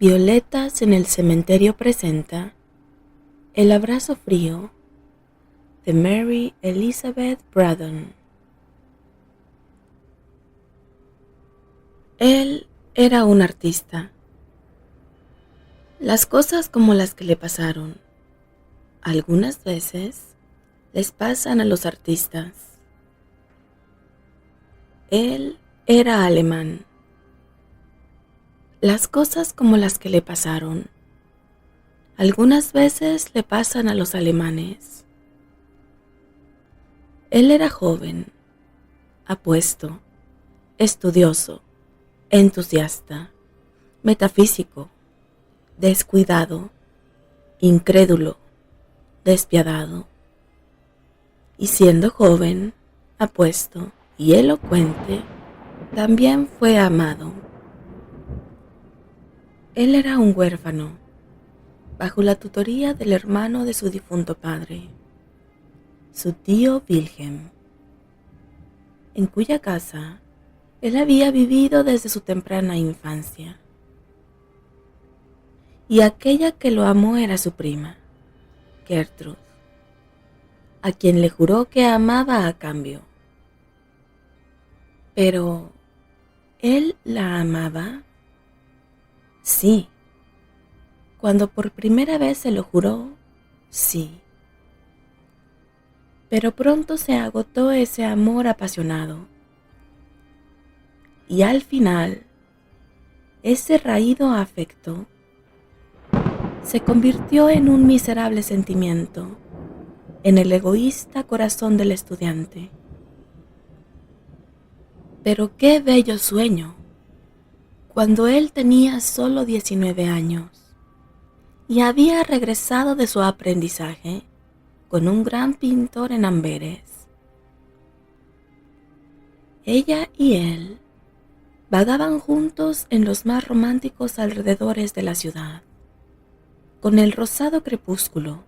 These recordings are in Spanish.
Violetas en el cementerio presenta El abrazo frío de Mary Elizabeth Braddon. Él era un artista. Las cosas como las que le pasaron, algunas veces les pasan a los artistas. Él era alemán. Las cosas como las que le pasaron, algunas veces le pasan a los alemanes. Él era joven, apuesto, estudioso, entusiasta, metafísico, descuidado, incrédulo, despiadado. Y siendo joven, apuesto y elocuente, también fue amado. Él era un huérfano, bajo la tutoría del hermano de su difunto padre, su tío Wilhelm, en cuya casa él había vivido desde su temprana infancia. Y aquella que lo amó era su prima, Gertrud, a quien le juró que amaba a cambio. Pero, ¿él la amaba? Sí. Cuando por primera vez se lo juró, sí. Pero pronto se agotó ese amor apasionado. Y al final, ese raído afecto se convirtió en un miserable sentimiento en el egoísta corazón del estudiante. Pero qué bello sueño, cuando él tenía solo 19 años y había regresado de su aprendizaje con un gran pintor en Amberes. Ella y él vagaban juntos en los más románticos alrededores de la ciudad, con el rosado crepúsculo,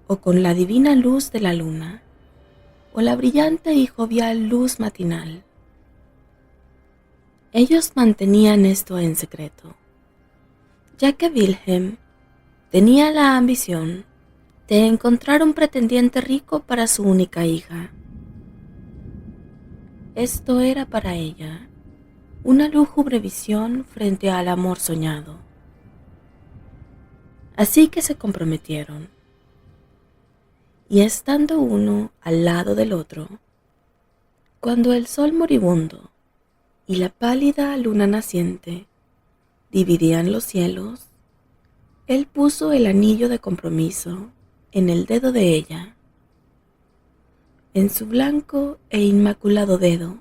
o con la divina luz de la luna, o la brillante y jovial luz matinal. Ellos mantenían esto en secreto, ya que Wilhelm tenía la ambición de encontrar un pretendiente rico para su única hija. Esto era para ella una lúgubre visión frente al amor soñado. Así que se comprometieron, y estando uno al lado del otro, cuando el sol moribundo y la pálida luna naciente dividían los cielos, él puso el anillo de compromiso en el dedo de ella, en su blanco e inmaculado dedo,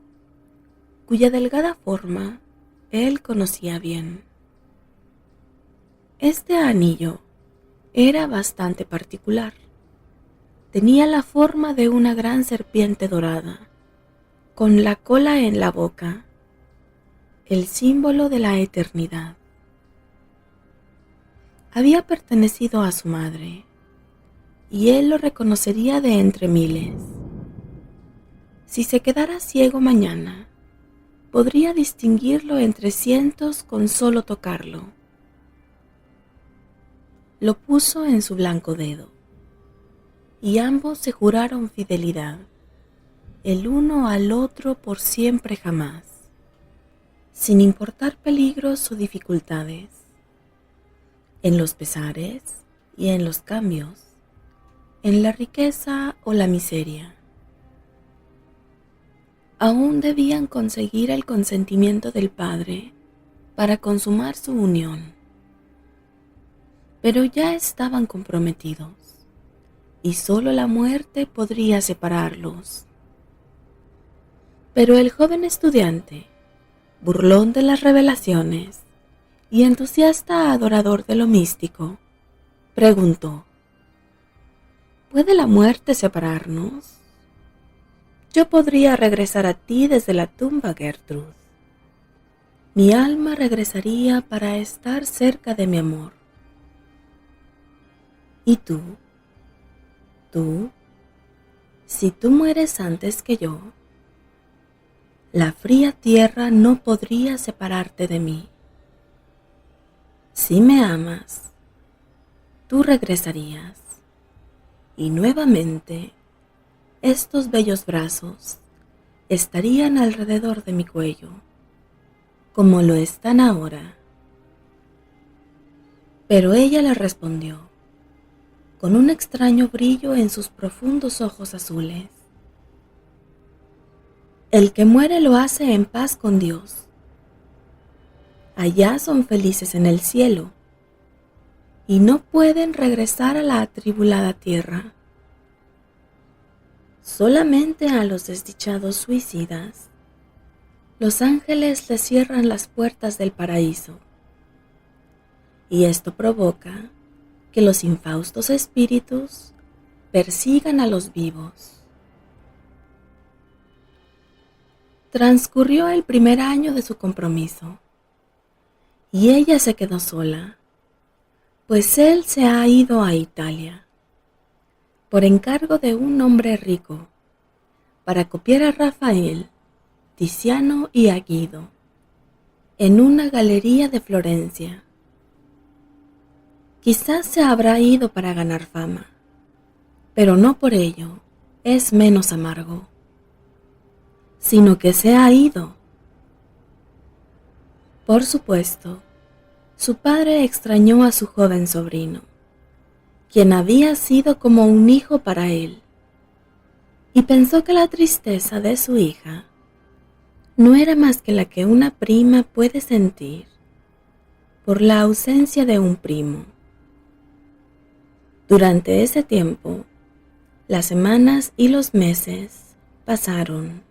cuya delgada forma él conocía bien. Este anillo era bastante particular. Tenía la forma de una gran serpiente dorada, con la cola en la boca, el símbolo de la eternidad. Había pertenecido a su madre, y él lo reconocería de entre miles. Si se quedara ciego mañana, podría distinguirlo entre cientos con solo tocarlo. Lo puso en su blanco dedo, y ambos se juraron fidelidad, el uno al otro por siempre jamás, sin importar peligros o dificultades, en los pesares y en los cambios, en la riqueza o la miseria. Aún debían conseguir el consentimiento del padre para consumar su unión, pero ya estaban comprometidos y solo la muerte podría separarlos. Pero el joven estudiante, burlón de las revelaciones y entusiasta adorador de lo místico, preguntó: ¿puede la muerte separarnos? Yo podría regresar a ti desde la tumba, Gertrud. Mi alma regresaría para estar cerca de mi amor. ¿Y tú? Tú, si tú mueres antes que yo, la fría tierra no podría separarte de mí. Si me amas, tú regresarías, y nuevamente estos bellos brazos estarían alrededor de mi cuello, como lo están ahora. Pero ella le respondió, con un extraño brillo en sus profundos ojos azules: el que muere lo hace en paz con Dios. Allá son felices en el cielo, y no pueden regresar a la atribulada tierra. Solamente a los desdichados suicidas, los ángeles les cierran las puertas del paraíso, y esto provoca que los infaustos espíritus persigan a los vivos. Transcurrió el primer año de su compromiso, y ella se quedó sola, pues él se ha ido a Italia, por encargo de un hombre rico, para copiar a Rafael, Tiziano y a Guido, en una galería de Florencia. Quizás se habrá ido para ganar fama, pero no por ello es menos amargo, sino que se ha ido. Por supuesto, su padre extrañó a su joven sobrino, quien había sido como un hijo para él, y pensó que la tristeza de su hija no era más que la que una prima puede sentir por la ausencia de un primo. Durante ese tiempo, las semanas y los meses pasaron.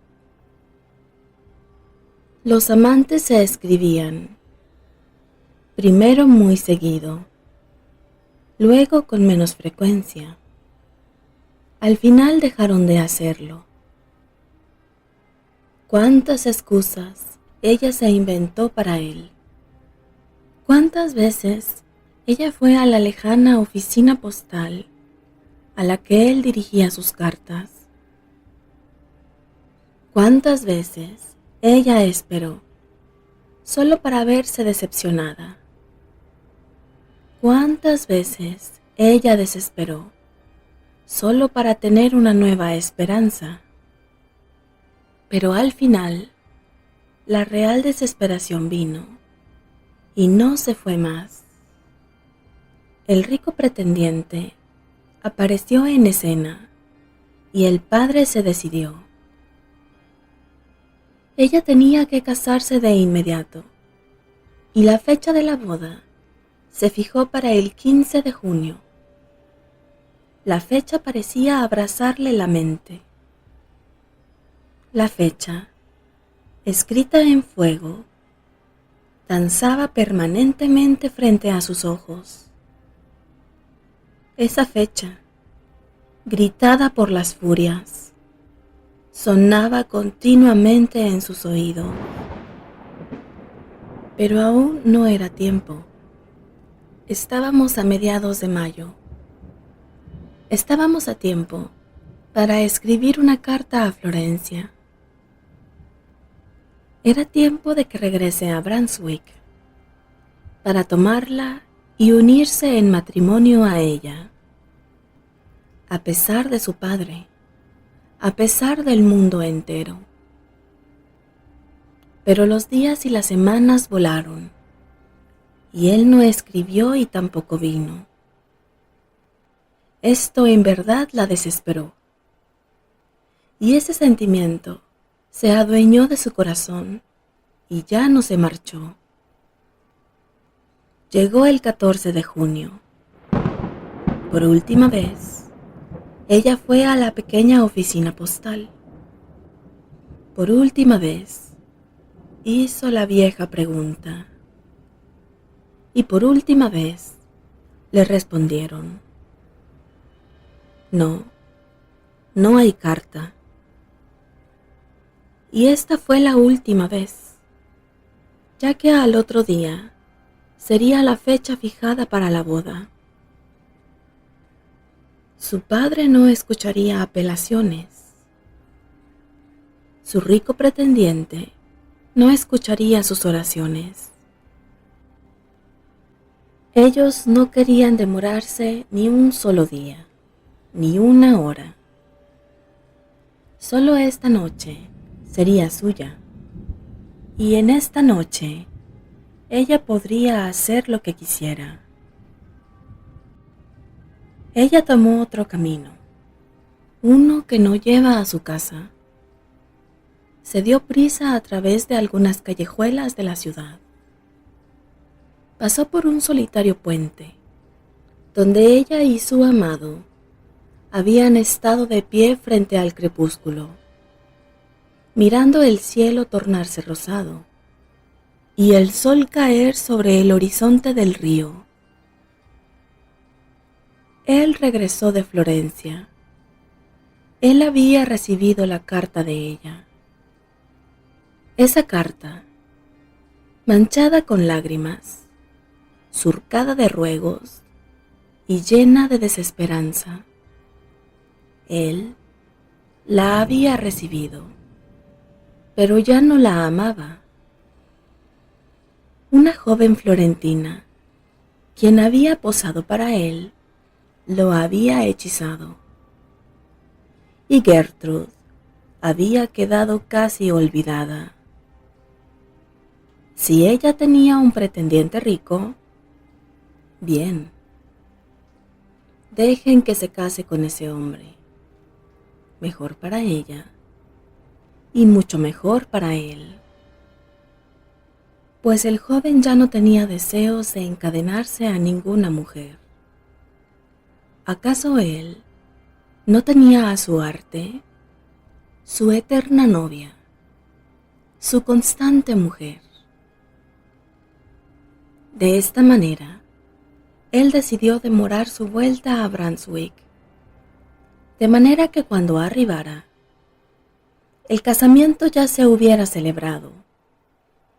Los amantes se escribían, primero muy seguido, luego con menos frecuencia. Al final dejaron de hacerlo. Cuántas excusas ella se inventó para él. Cuántas veces ella fue a la lejana oficina postal a la que él dirigía sus cartas. Cuántas veces ella esperó, solo para verse decepcionada. Cuántas veces ella desesperó, solo para tener una nueva esperanza. Pero al final, la real desesperación vino, y no se fue más. El rico pretendiente apareció en escena, y el padre se decidió. Ella tenía que casarse de inmediato, y la fecha de la boda se fijó para el 15 de junio. La fecha parecía abrazarle la mente. La fecha, escrita en fuego, danzaba permanentemente frente a sus ojos. Esa fecha, gritada por las furias, sonaba continuamente en sus oídos. Pero aún no era tiempo. Estábamos a mediados de mayo. Estábamos a tiempo para escribir una carta a Florencia. Era tiempo de que regrese a Brunswick, para tomarla y unirse en matrimonio a ella. A pesar de su padre, a pesar del mundo entero. Pero los días y las semanas volaron, y él no escribió y tampoco vino. Esto en verdad la desesperó, y ese sentimiento se adueñó de su corazón y ya no se marchó. Llegó el 14 de junio. Por última vez, ella fue a la pequeña oficina postal. Por última vez, hizo la vieja pregunta. Y por última vez, le respondieron: no, no hay carta. Y esta fue la última vez, ya que al otro día sería la fecha fijada para la boda. Su padre no escucharía apelaciones. Su rico pretendiente no escucharía sus oraciones. Ellos no querían demorarse ni un solo día, ni una hora. Solo esta noche sería suya, y en esta noche ella podría hacer lo que quisiera. Ella tomó otro camino, uno que no lleva a su casa. Se dio prisa a través de algunas callejuelas de la ciudad. Pasó por un solitario puente, donde ella y su amado habían estado de pie frente al crepúsculo, mirando el cielo tornarse rosado y el sol caer sobre el horizonte del río. Él regresó de Florencia. Él había recibido la carta de ella. Esa carta, manchada con lágrimas, surcada de ruegos y llena de desesperanza, él la había recibido, pero ya no la amaba. Una joven florentina, quien había posado para él, lo había hechizado, y Gertrude había quedado casi olvidada. Si ella tenía un pretendiente rico, bien, dejen que se case con ese hombre. Mejor para ella y mucho mejor para él, pues el joven ya no tenía deseos de encadenarse a ninguna mujer. ¿Acaso él no tenía a su arte, su eterna novia, su constante mujer? De esta manera, él decidió demorar su vuelta a Brunswick, de manera que cuando arribara, el casamiento ya se hubiera celebrado,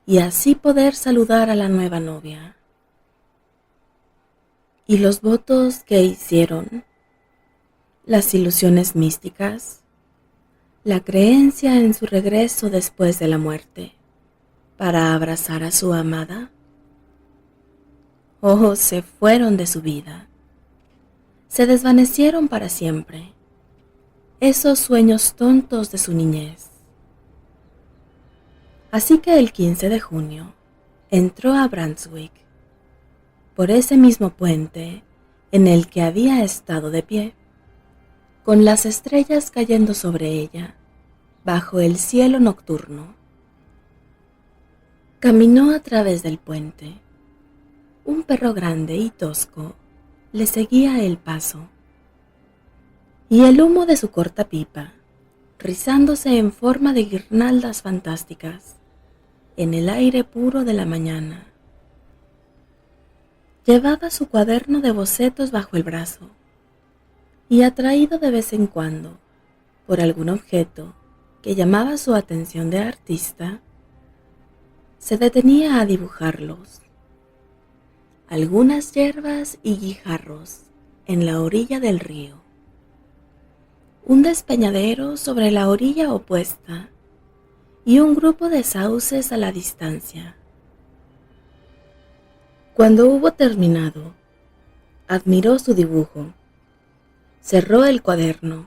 y así poder saludar a la nueva novia. Y los votos que hicieron, las ilusiones místicas, la creencia en su regreso después de la muerte, para abrazar a su amada, se fueron de su vida, se desvanecieron para siempre, esos sueños tontos de su niñez. Así que el 15 de junio entró a Brunswick, por ese mismo puente en el que había estado de pie, con las estrellas cayendo sobre ella, bajo el cielo nocturno. Caminó a través del puente. Un perro grande y tosco le seguía el paso, y el humo de su corta pipa, rizándose en forma de guirnaldas fantásticas, en el aire puro de la mañana. Llevaba su cuaderno de bocetos bajo el brazo, y atraído de vez en cuando por algún objeto que llamaba su atención de artista, se detenía a dibujarlos. Algunas hierbas y guijarros en la orilla del río, un despeñadero sobre la orilla opuesta y un grupo de sauces a la distancia. Cuando hubo terminado, admiró su dibujo, cerró el cuaderno,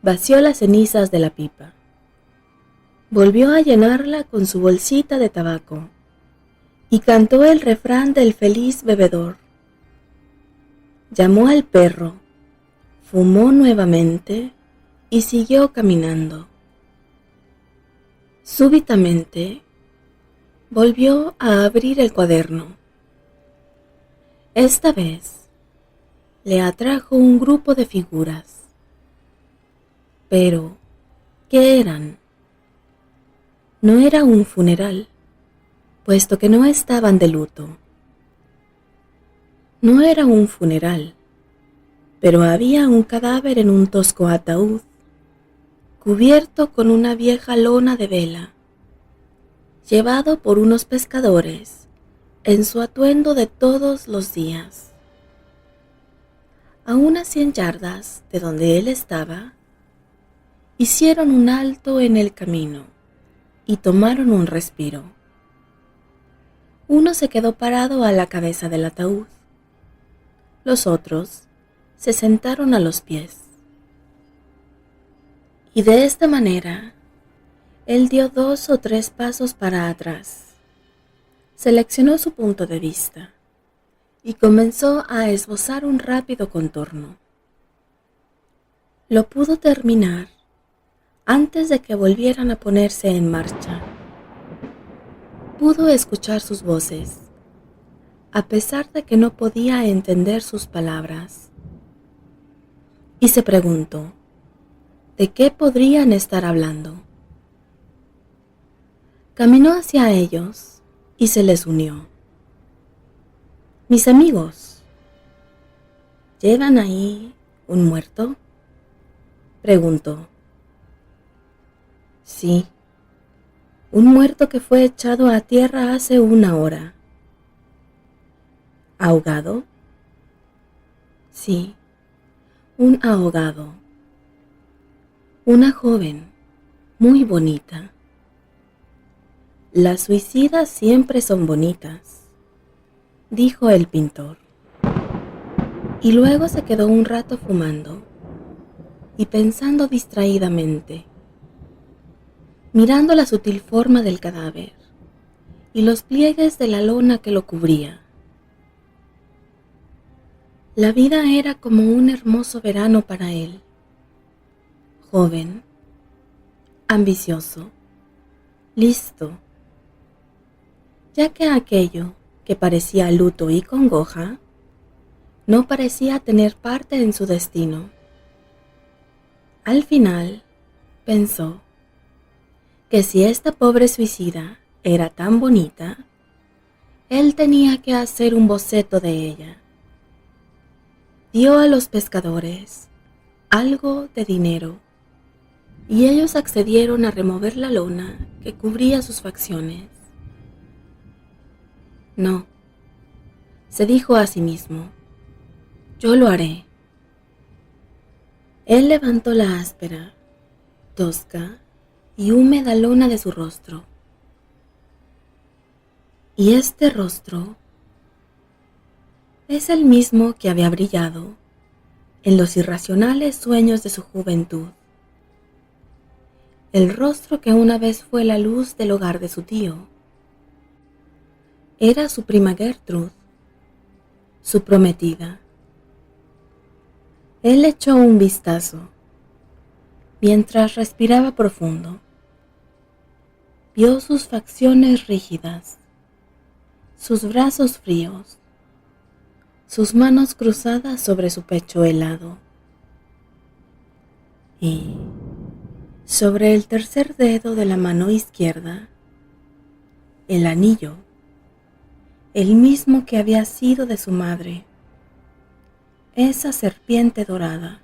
vació las cenizas de la pipa, volvió a llenarla con su bolsita de tabaco y cantó el refrán del feliz bebedor. Llamó al perro, fumó nuevamente y siguió caminando. Súbitamente volvió a abrir el cuaderno. Esta vez le atrajo un grupo de figuras. Pero, ¿qué eran? No era un funeral, puesto que no estaban de luto. No era un funeral, pero había un cadáver en un tosco ataúd, cubierto con una vieja lona de vela, llevado por unos pescadores en su atuendo de todos los días. A unas 100 yardas de donde él estaba, hicieron un alto en el camino y tomaron un respiro. Uno se quedó parado a la cabeza del ataúd. Los otros se sentaron a los pies. Y de esta manera, él dio 2 o 3 pasos para atrás. Seleccionó su punto de vista y comenzó a esbozar un rápido contorno. Lo pudo terminar antes de que volvieran a ponerse en marcha. Pudo escuchar sus voces, a pesar de que no podía entender sus palabras. Y se preguntó, ¿de qué podrían estar hablando? Caminó hacia ellos y se les unió. Mis amigos, ¿llevan ahí un muerto?, preguntó. Sí, un muerto que fue echado a tierra hace 1 hora. ¿Ahogado? Sí, un ahogado. Una joven, muy bonita. Las suicidas siempre son bonitas, dijo el pintor. Y luego se quedó un rato fumando y pensando distraídamente, mirando la sutil forma del cadáver y los pliegues de la lona que lo cubría. La vida era como un hermoso verano para él, joven, ambicioso, listo, ya que aquello que parecía luto y congoja no parecía tener parte en su destino. Al final, pensó que si esta pobre suicida era tan bonita, él tenía que hacer un boceto de ella. Dio a los pescadores algo de dinero y ellos accedieron a remover la lona que cubría sus facciones. No, se dijo a sí mismo, yo lo haré. Él levantó la áspera, tosca y húmeda lona de su rostro. Y este rostro es el mismo que había brillado en los irracionales sueños de su juventud. El rostro que una vez fue la luz del hogar de su tío. Era su prima Gertrud, su prometida. Él echó un vistazo mientras respiraba profundo. Vio sus facciones rígidas, sus brazos fríos, sus manos cruzadas sobre su pecho helado. Y sobre el tercer dedo de la mano izquierda, el anillo, el mismo que había sido de su madre, esa serpiente dorada.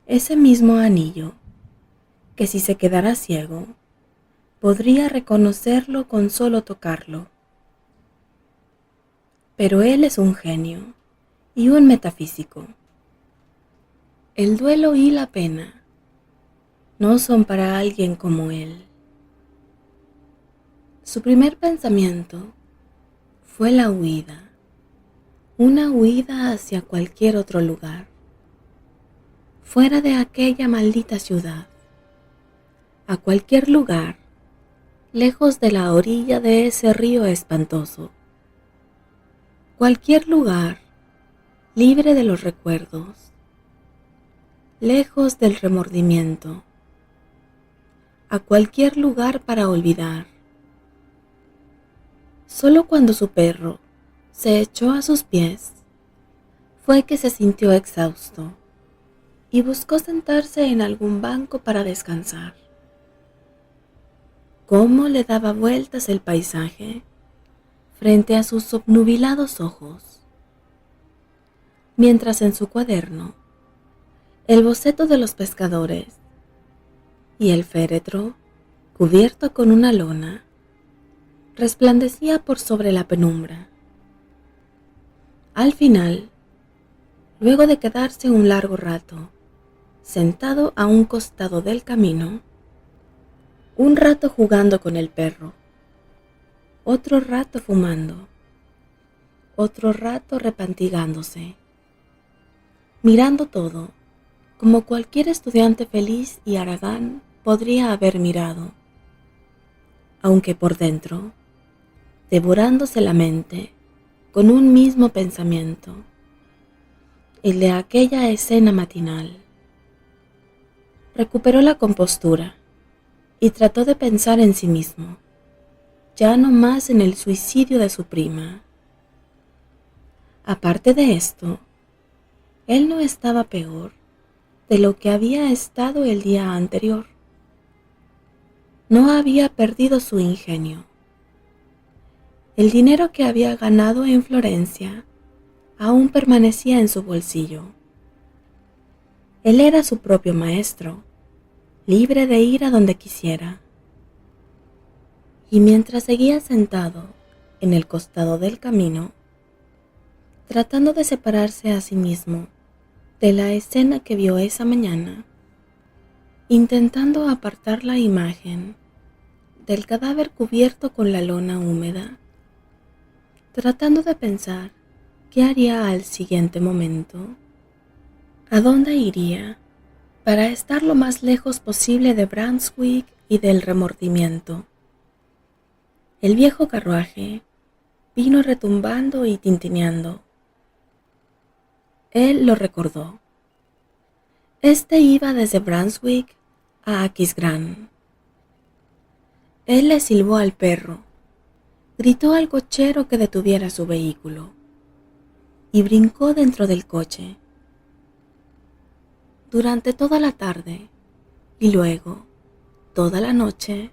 Ese mismo anillo, que si se quedara ciego, podría reconocerlo con solo tocarlo. Pero él es un genio y un metafísico. El duelo y la pena no son para alguien como él. Su primer pensamiento fue la huida, una huida hacia cualquier otro lugar, fuera de aquella maldita ciudad, a cualquier lugar, lejos de la orilla de ese río espantoso, cualquier lugar libre de los recuerdos, lejos del remordimiento, a cualquier lugar para olvidar. Solo cuando su perro se echó a sus pies fue que se sintió exhausto y buscó sentarse en algún banco para descansar. Cómo le daba vueltas el paisaje frente a sus obnubilados ojos, mientras en su cuaderno el boceto de los pescadores y el féretro, cubierto con una lona, resplandecía por sobre la penumbra. Al final, luego de quedarse un largo rato sentado a un costado del camino, un rato jugando con el perro, otro rato fumando, otro rato repantigándose, mirando todo, como cualquier estudiante feliz y haragán podría haber mirado, aunque por dentro, devorándose la mente con un mismo pensamiento, el de aquella escena matinal. Recuperó la compostura y trató de pensar en sí mismo, ya no más en el suicidio de su prima. Aparte de esto, él no estaba peor de lo que había estado el día anterior. No había perdido su ingenio. El dinero que había ganado en Florencia aún permanecía en su bolsillo. Él era su propio maestro, libre de ir a donde quisiera. Y mientras seguía sentado en el costado del camino, tratando de separarse a sí mismo de la escena que vio esa mañana, intentando apartar la imagen del cadáver cubierto con la lona húmeda, tratando de pensar qué haría al siguiente momento, a dónde iría para estar lo más lejos posible de Brunswick y del remordimiento. El viejo carruaje vino retumbando y tintineando. Él lo recordó. Este iba desde Brunswick a Aquisgrán. Él le silbó al perro, gritó al cochero que detuviera su vehículo y brincó dentro del coche. Durante toda la tarde y luego toda la noche,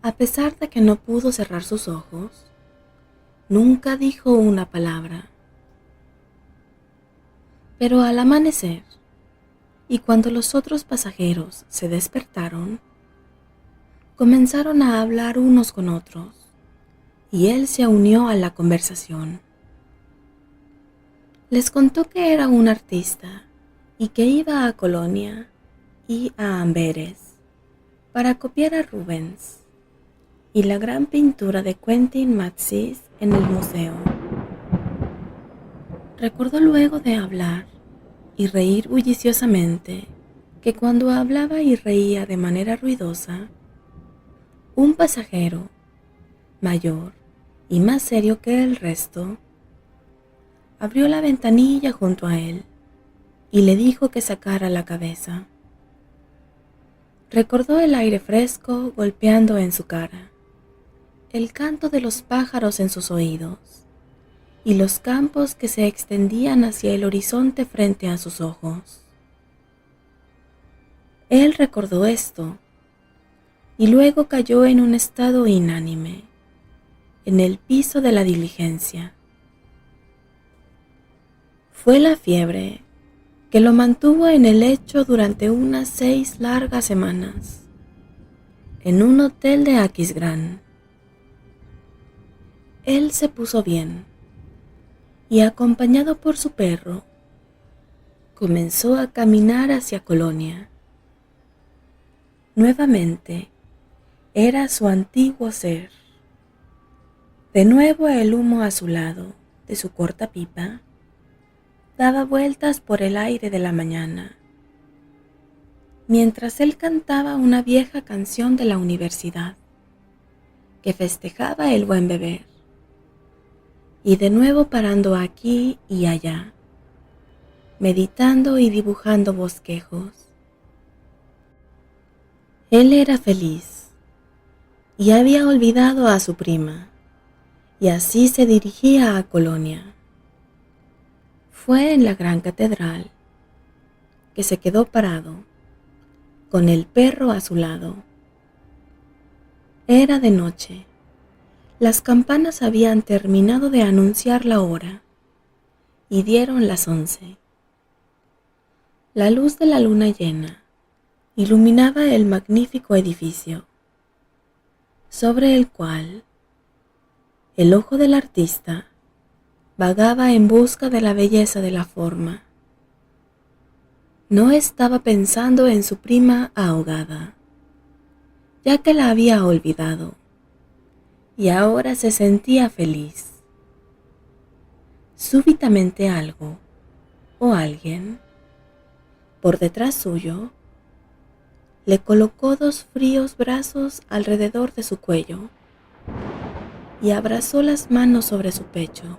a pesar de que no pudo cerrar sus ojos, nunca dijo una palabra. Pero al amanecer, y cuando los otros pasajeros se despertaron, comenzaron a hablar unos con otros, y él se unió a la conversación. Les contó que era un artista y que iba a Colonia y a Amberes para copiar a Rubens y la gran pintura de Quentin Matsys en el museo. Recordó luego de hablar y reír bulliciosamente que cuando hablaba y reía de manera ruidosa, un pasajero, mayor y más serio que el resto, abrió la ventanilla junto a él y le dijo que sacara la cabeza. Recordó el aire fresco golpeando en su cara, el canto de los pájaros en sus oídos y los campos que se extendían hacia el horizonte frente a sus ojos. Él recordó esto y luego cayó en un estado inánime, en el piso de la diligencia. Fue la fiebre que lo mantuvo en el lecho durante unas 6 largas semanas, en un hotel de Aquisgrán. Él se puso bien y, acompañado por su perro, comenzó a caminar hacia Colonia. Nuevamente, era su antiguo ser. De nuevo el humo azulado de su corta pipa daba vueltas por el aire de la mañana, mientras él cantaba una vieja canción de la universidad que festejaba el buen beber, y de nuevo parando aquí y allá, meditando y dibujando bosquejos. Él era feliz y había olvidado a su prima, y así se dirigía a Colonia. Fue en la gran catedral que se quedó parado, con el perro a su lado. Era de noche. Las campanas habían terminado de anunciar la hora y dieron las 11. La luz de la luna llena iluminaba el magnífico edificio, sobre el cual el ojo del artista vagaba en busca de la belleza de la forma. No estaba pensando en su prima ahogada, ya que la había olvidado, y ahora se sentía feliz. Súbitamente algo o alguien por detrás suyo le colocó dos fríos brazos alrededor de su cuello y abrazó las manos sobre su pecho.